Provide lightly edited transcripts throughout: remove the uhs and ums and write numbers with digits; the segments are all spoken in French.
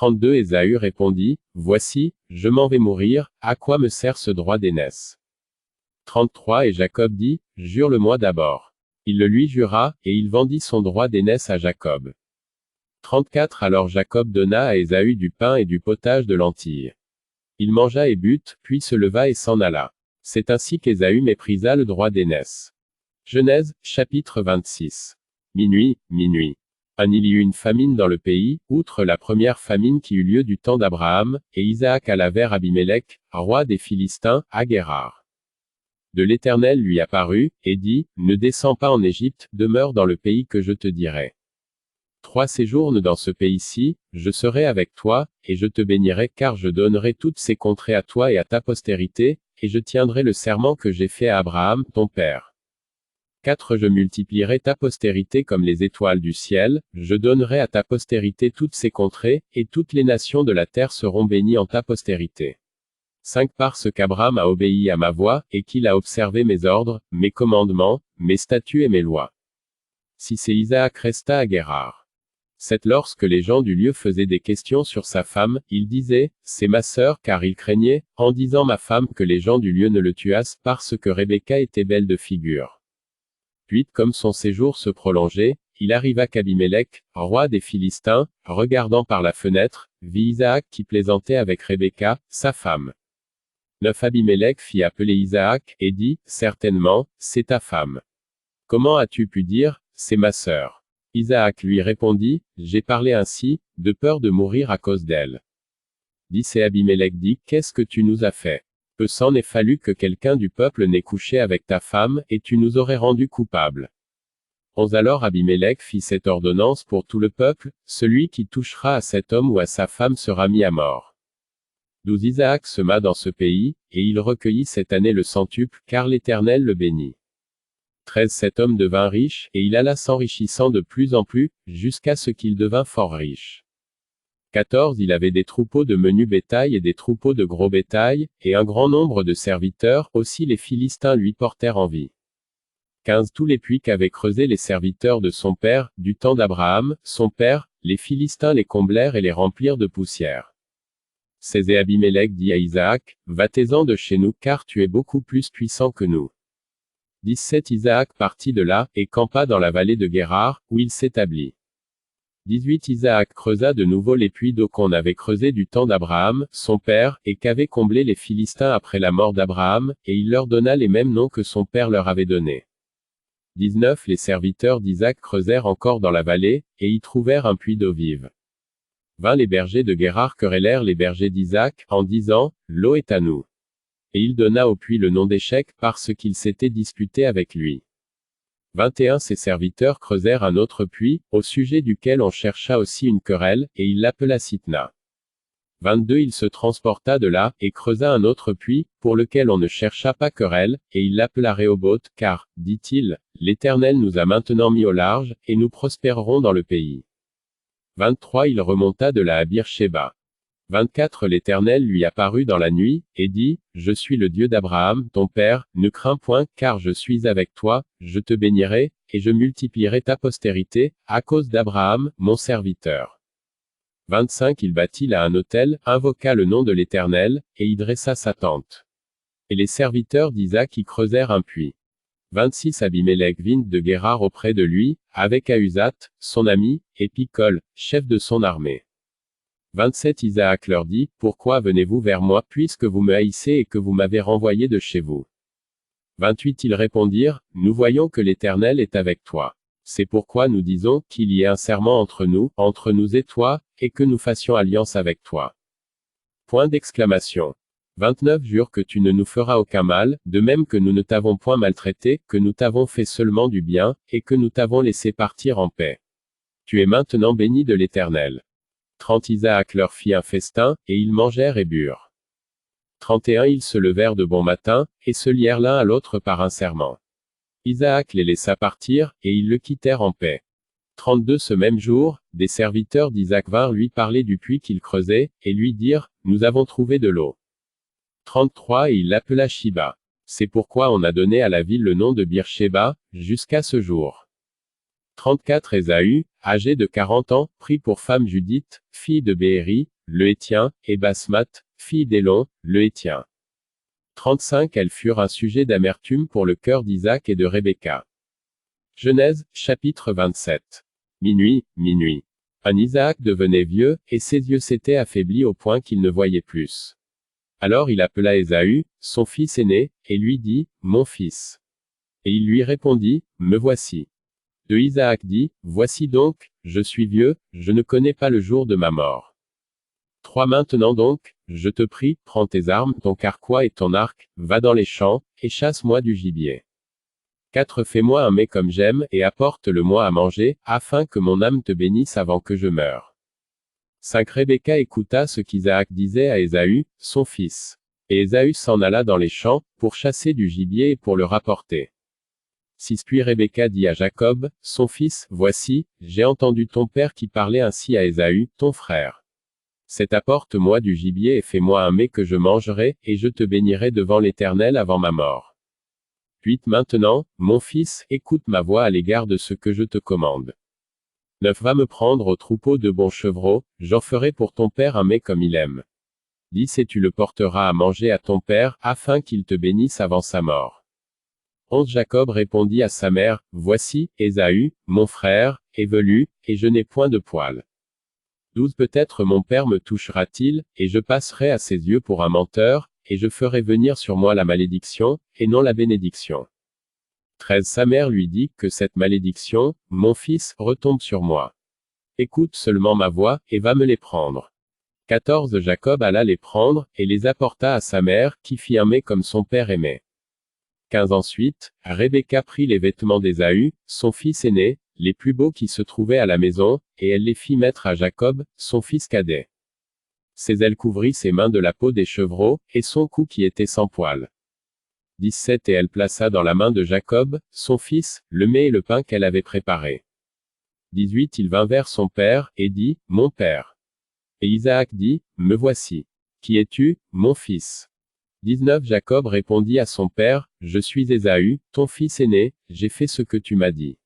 32 Ésaü répondit, voici, je m'en vais mourir, à quoi me sert ce droit d'aînesse? 33 Et Jacob dit, jure-le-moi d'abord. Il le lui jura, et il vendit son droit d'aînesse à Jacob. 34 Alors Jacob donna à Ésaü du pain et du potage de lentilles. Il mangea et but, puis se leva et s'en alla. C'est ainsi qu'Ésaü méprisa le droit d'aînesse. Genèse, chapitre 26. Minuit. Il y eut une famine dans le pays, outre la première famine qui eut lieu du temps d'Abraham, et Isaac alla vers Abimélec, roi des Philistins, à Guérar. De l'Éternel lui apparut, et dit, ne descends pas en Égypte, demeure dans le pays que je te dirai. 3 Séjourne dans ce pays-ci, je serai avec toi, et je te bénirai car je donnerai toutes ces contrées à toi et à ta postérité, et je tiendrai le serment que j'ai fait à Abraham, ton père. 4 Je multiplierai ta postérité comme les étoiles du ciel, je donnerai à ta postérité toutes ces contrées, et toutes les nations de la terre seront bénies en ta postérité. 5 Parce qu'Abraham a obéi à ma voix, et qu'il a observé mes ordres, mes commandements, mes statuts et mes lois. 6 Et Isaac resta à Guérar. 7 Lorsque les gens du lieu faisaient des questions sur sa femme, il disait, c'est ma sœur car il craignait, en disant ma femme que les gens du lieu ne le tuassent parce que Rebecca était belle de figure. 8 Comme son séjour se prolongeait, il arriva qu'Abimélec, roi des Philistins, regardant par la fenêtre, vit Isaac qui plaisantait avec Rebecca, sa femme. 9 Abimélec fit appeler Isaac, et dit, certainement, c'est ta femme. Comment as-tu pu dire, c'est ma sœur? Isaac lui répondit, j'ai parlé ainsi, de peur de mourir à cause d'elle. 10 Et Abimélec dit, qu'est-ce que tu nous as fait? Peu s'en est fallu que quelqu'un du peuple n'ait couché avec ta femme, et tu nous aurais rendus coupables. 11 Alors Abimélec fit cette ordonnance pour tout le peuple, celui qui touchera à cet homme ou à sa femme sera mis à mort. 12 Isaac sema dans ce pays, et il recueillit cette année le centuple, car l'Éternel le bénit. 13 Cet homme devint riche, et il alla s'enrichissant de plus en plus, jusqu'à ce qu'il devint fort riche. 14 Il avait des troupeaux de menu bétail et des troupeaux de gros bétail, et un grand nombre de serviteurs, aussi les Philistins lui portèrent envie. 15 Tous les puits qu'avaient creusés les serviteurs de son père, du temps d'Abraham, son père, les Philistins les comblèrent et les remplirent de poussière. 16 Et Abimélec dit à Isaac, va-t'en de chez nous car tu es beaucoup plus puissant que nous. 17 Isaac partit de là, et campa dans la vallée de Guérar, où il s'établit. 18 Isaac creusa de nouveau les puits d'eau qu'on avait creusés du temps d'Abraham, son père, et qu'avaient comblés les Philistins après la mort d'Abraham, et il leur donna les mêmes noms que son père leur avait donnés. 19 Les serviteurs d'Isaac creusèrent encore dans la vallée, et y trouvèrent un puits d'eau vive. 20 Les bergers de Guérar querellèrent les bergers d'Isaac, en disant, l'eau est à nous. Et il donna au puits le nom d'Échec, parce qu'ils s'étaient disputés avec lui. 21 Ses serviteurs creusèrent un autre puits, au sujet duquel on chercha aussi une querelle, et il l'appela Sitna. 22 Il se transporta de là, et creusa un autre puits, pour lequel on ne chercha pas querelle, et il l'appela Rehoboth, car, dit-il, l'Éternel nous a maintenant mis au large, et nous prospérerons dans le pays. 23 Il remonta de là à Bir-Shéba. 24 L'Éternel lui apparut dans la nuit, et dit, je suis le Dieu d'Abraham, ton père, ne crains point, car je suis avec toi, je te bénirai, et je multiplierai ta postérité, à cause d'Abraham, mon serviteur. 25 Il bâtit là un autel, invoqua le nom de l'Éternel, et y dressa sa tente. Et les serviteurs d'Isaac y creusèrent un puits. 26 Abimélec vint de Guérar auprès de lui, avec Ahuzat, son ami, et Picol, chef de son armée. 27 Isaac leur dit, pourquoi venez-vous vers moi puisque vous me haïssez et que vous m'avez renvoyé de chez vous? 28 Ils répondirent, nous voyons que l'Éternel est avec toi. C'est pourquoi nous disons qu'il y ait un serment entre nous et toi, et que nous fassions alliance avec toi. Point d'exclamation. 29 Jure que tu ne nous feras aucun mal, de même que nous ne t'avons point maltraité, que nous t'avons fait seulement du bien, et que nous t'avons laissé partir en paix. Tu es maintenant béni de l'Éternel. 30 Isaac leur fit un festin, et ils mangèrent et burent. 31 Ils se levèrent de bon matin, et se lièrent l'un à l'autre par un serment. Isaac les laissa partir, et ils le quittèrent en paix. 32 Ce même jour, des serviteurs d'Isaac vinrent lui parler du puits qu'il creusait, et lui dirent, nous avons trouvé de l'eau. 33 Et il l'appela Shiba. C'est pourquoi on a donné à la ville le nom de Bir-Shéba, jusqu'à ce jour. 34 Ésaü, âgé de 40 ans, prit pour femme Judith, fille de Béhéri, le Héthien, et Basmath, fille d'Élon, le Héthien. 35 Elles furent un sujet d'amertume pour le cœur d'Isaac et de Rebecca. Genèse, chapitre 27. Minuit. Un Isaac devenait vieux, et ses yeux s'étaient affaiblis au point qu'il ne voyait plus. Alors il appela Ésaü, son fils aîné, et lui dit, Mon fils. Et il lui répondit, Me voici. De Isaac dit, Voici donc, je suis vieux, je ne connais pas le jour de ma mort. 3 Maintenant donc, je te prie, prends tes armes, ton carquois et ton arc, va dans les champs, et chasse-moi du gibier. 4 Fais-moi un mets comme j'aime, et apporte-le-moi à manger, afin que mon âme te bénisse avant que je meure. 5 Rebecca écouta ce qu'Isaac disait à Ésaü, son fils. Et Ésaü s'en alla dans les champs, pour chasser du gibier et pour le rapporter. 6 Puis Rebecca dit à Jacob, son fils, Voici, j'ai entendu ton père qui parlait ainsi à Ésaü, ton frère. Apporte-moi du gibier et fais-moi un mets que je mangerai, et je te bénirai devant l'Éternel avant ma mort. 8 Maintenant, mon fils, écoute ma voix à l'égard de ce que je te commande. 9 Va me prendre au troupeau de bons chevreaux, j'en ferai pour ton père un mets comme il aime. 10 Et tu le porteras à manger à ton père, afin qu'il te bénisse avant sa mort. 11 Jacob répondit à sa mère, Voici, Ésaü, mon frère, est velu, et je n'ai point de poil. 12 Peut-être mon père me touchera-t-il, et je passerai à ses yeux pour un menteur, et je ferai venir sur moi la malédiction, et non la bénédiction. 13 Sa mère lui dit, Que cette malédiction, mon fils, retombe sur moi. Écoute seulement ma voix, et va me les prendre. 14 Jacob alla les prendre, et les apporta à sa mère, qui fit un mets comme son père aimait. 15 Ensuite, Rebecca prit les vêtements d'Ésaü, son fils aîné, les plus beaux qui se trouvaient à la maison, et elle les fit mettre à Jacob, son fils cadet. Elle couvrit ses mains de la peau des chevreaux, et son cou qui était sans poil. 17 Et elle plaça dans la main de Jacob, son fils, le mets et le pain qu'elle avait préparé. 18 Il vint vers son père, et dit, Mon père. Et Isaac dit, Me voici. Qui es-tu, mon fils? 19 Jacob répondit à son père, Je suis Ésaü, ton fils aîné, j'ai fait ce que tu m'as dit.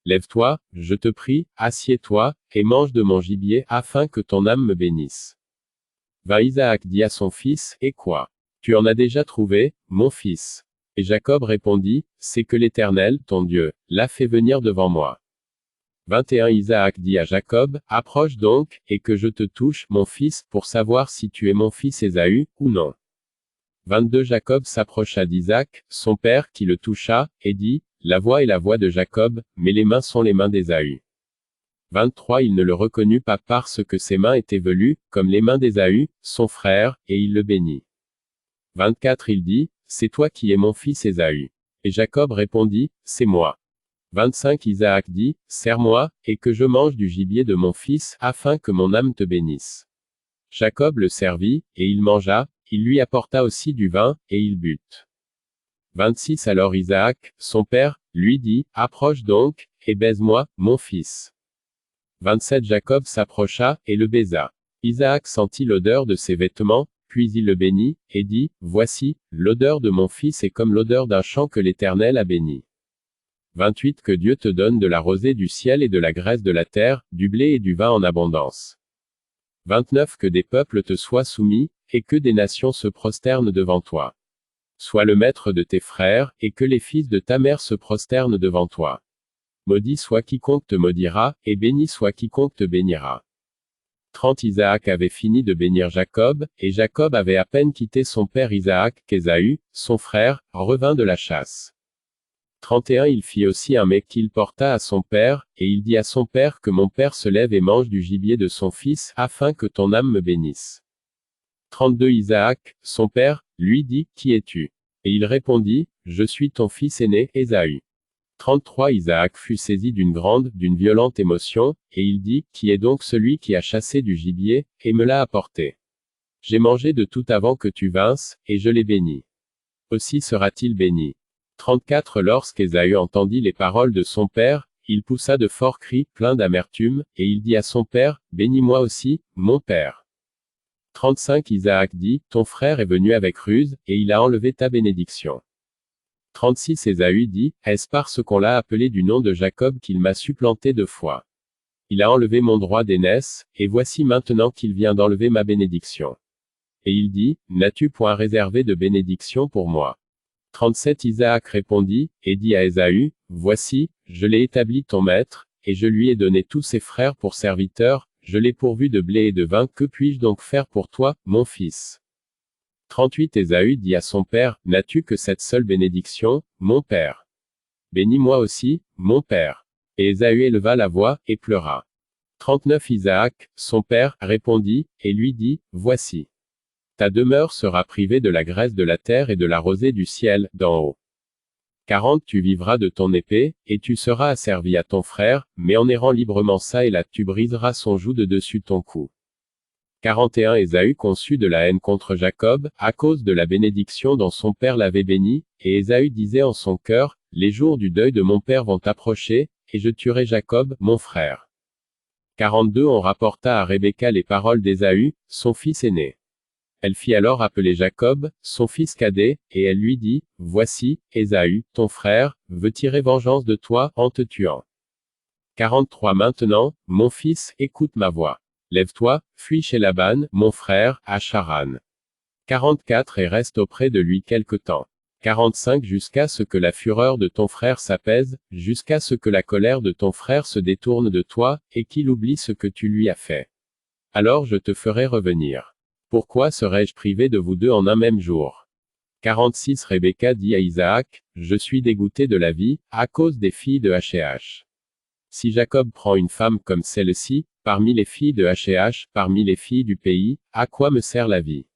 Lève-toi, je te prie, assieds-toi, et mange de mon gibier, afin que ton âme me bénisse. 20 Isaac dit à son fils, Et quoi? Tu en as déjà trouvé, mon fils. Et Jacob répondit, C'est que l'Éternel, ton Dieu, l'a fait venir devant moi. 21 Isaac dit à Jacob, Approche donc, et que je te touche, mon fils, pour savoir si tu es mon fils Ésaü, ou non. 22 Jacob s'approcha d'Isaac, son père, qui le toucha, et dit, La voix est la voix de Jacob, mais les mains sont les mains d'Ésaü. 23 Il ne le reconnut pas parce que ses mains étaient velues, comme les mains d'Ésaü, son frère, et il le bénit. 24 Il dit, C'est toi qui es mon fils Ésaü. Et Jacob répondit, C'est moi. 25 Isaac dit, Sers-moi, et que je mange du gibier de mon fils, afin que mon âme te bénisse. Jacob le servit, et il mangea, il lui apporta aussi du vin, et il but. 26 Alors Isaac, son père, lui dit, Approche donc, et baise-moi, mon fils. 27 Jacob s'approcha, et le baisa. Isaac sentit l'odeur de ses vêtements, puis il le bénit, et dit, Voici, l'odeur de mon fils est comme l'odeur d'un champ que l'Éternel a béni. 28 Que Dieu te donne de la rosée du ciel et de la graisse de la terre, du blé et du vin en abondance. 29 Que des peuples te soient soumis, et que des nations se prosternent devant toi. Sois le maître de tes frères, et que les fils de ta mère se prosternent devant toi. Maudit soit quiconque te maudira, et béni soit quiconque te bénira. 30 Isaac avait fini de bénir Jacob, et Jacob avait à peine quitté son père Isaac, qu'Ésaü, son frère, revint de la chasse. 31 Il fit aussi un mets qu'il porta à son père, et il dit à son père que mon père se lève et mange du gibier de son fils, afin que ton âme me bénisse. 32 Isaac, son père, lui dit, Qui es-tu? Et il répondit, Je suis ton fils aîné, Ésaü. 33 Isaac fut saisi d'une violente émotion, et il dit, Qui est donc celui qui a chassé du gibier, et me l'a apporté? J'ai mangé de tout avant que tu vinsses, et je l'ai béni. Aussi sera-t-il béni. 34 Lorsqu'Ésaü entendit les paroles de son père, il poussa de forts cris, pleins d'amertume, et il dit à son père, Bénis-moi aussi, mon père. 35 Isaac dit, Ton frère est venu avec ruse, et il a enlevé ta bénédiction. 36 Ésaü dit, Est-ce parce qu'on l'a appelé du nom de Jacob qu'il m'a supplanté 2 fois? Il a enlevé mon droit d'aînesse, et voici maintenant qu'il vient d'enlever ma bénédiction. Et il dit, n'as-tu point réservé de bénédiction pour moi? 37 Isaac répondit, et dit à Ésaü, voici, je l'ai établi ton maître, et je lui ai donné tous ses frères pour serviteurs, je l'ai pourvu de blé et de vin, que puis-je donc faire pour toi, mon fils? 38 Ésaü dit à son père, n'as-tu que cette seule bénédiction, mon père? Bénis-moi aussi, mon père. Et Ésaü éleva la voix, et pleura. 39 Isaac, son père, répondit, et lui dit, voici. Ta demeure sera privée de la graisse de la terre et de la rosée du ciel, d'en haut. 40 Tu vivras de ton épée, et tu seras asservi à ton frère, mais en errant librement çà et là tu briseras son joug de dessus ton cou. 41 Ésaü conçut de la haine contre Jacob, à cause de la bénédiction dont son père l'avait béni, et Ésaü disait en son cœur, les jours du deuil de mon père vont approcher, et je tuerai Jacob, mon frère. 42 On rapporta à Rebecca les paroles d'Ésaü, son fils aîné. Elle fit alors appeler Jacob, son fils cadet, et elle lui dit, voici, Ésaü, ton frère, veut tirer vengeance de toi, en te tuant. 43 Maintenant, mon fils, écoute ma voix. Lève-toi, fuis chez Laban, mon frère, à Charan. 44 Et reste auprès de lui quelque temps. 45 Jusqu'à ce que la fureur de ton frère s'apaise, jusqu'à ce que la colère de ton frère se détourne de toi, et qu'il oublie ce que tu lui as fait. Alors je te ferai revenir. Pourquoi serais-je privé de vous deux en un même jour? 46 Rebecca dit à Isaac, je suis dégoûté de la vie, à cause des filles de H&H. Si Jacob prend une femme comme celle-ci, parmi les filles de H&H, parmi les filles du pays, à quoi me sert la vie?